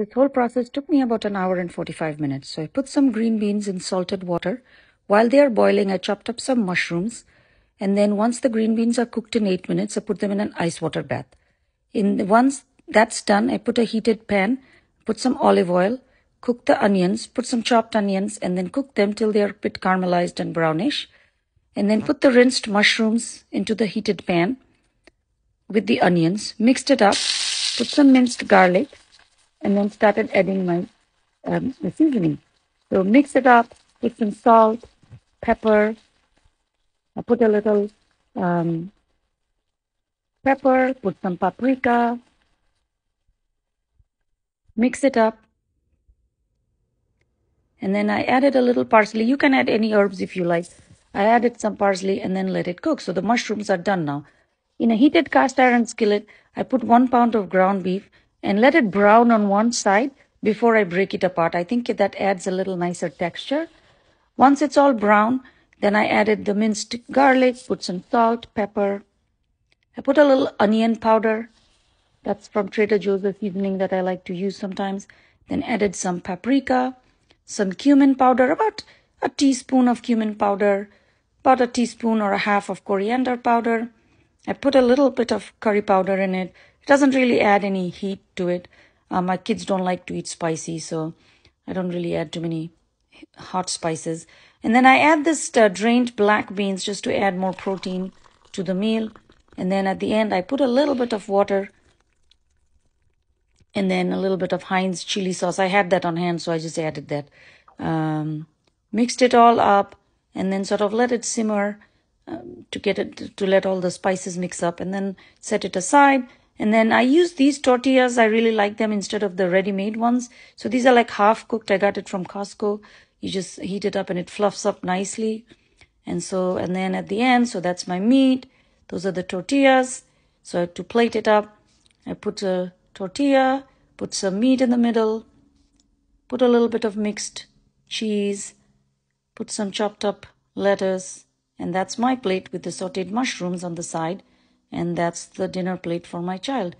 This whole process took me about an hour and 45 minutes. So I put some green beans in salted water. While they are boiling, I chopped up some mushrooms. And then once the green beans are cooked in 8 minutes, I put them in an ice water bath. Once that's done, I put a heated pan, put some olive oil, cook the onions, put some chopped onions, and then cook them till they are a bit caramelized and brownish. And then put the rinsed mushrooms into the heated pan with the onions, mixed it up, put some minced garlic, and then started adding my the seasoning. So mix it up, put some salt, pepper. I put a little pepper, put some paprika, mix it up. And then I added a little parsley. You can add any herbs if you like. I added some parsley and then let it cook. So the mushrooms are done now. In a heated cast iron skillet, I put 1 pound of ground beef and let it brown on one side before I break it apart. I think that adds a little nicer texture. Once it's all brown, then I added the minced garlic, put some salt, pepper. I put a little onion powder. That's from Trader Joe's, the seasoning that I like to use sometimes. Then added some paprika, some cumin powder, about a teaspoon of cumin powder, about a teaspoon or a half of coriander powder. I put a little bit of curry powder in it. It doesn't really add any heat to it. My kids don't like to eat spicy, so I don't really add too many hot spices. And then I add this drained black beans just to add more protein to the meal. And then at the end, I put a little bit of water and then a little bit of Heinz chili sauce. I had that on hand, so I just added that. Mixed it all up and then sort of let it simmer to let all the spices mix up, and then set it aside. And then I use these tortillas. I really like them instead of the ready-made ones. So these are like half cooked. I got it from Costco. You just heat it up and it fluffs up nicely. And then at the end, so that's my meat. Those are the tortillas. So to plate it up, I put a tortilla, put some meat in the middle, put a little bit of mixed cheese, put some chopped up lettuce, and that's my plate with the sauteed mushrooms on the side. And that's the dinner plate for my child.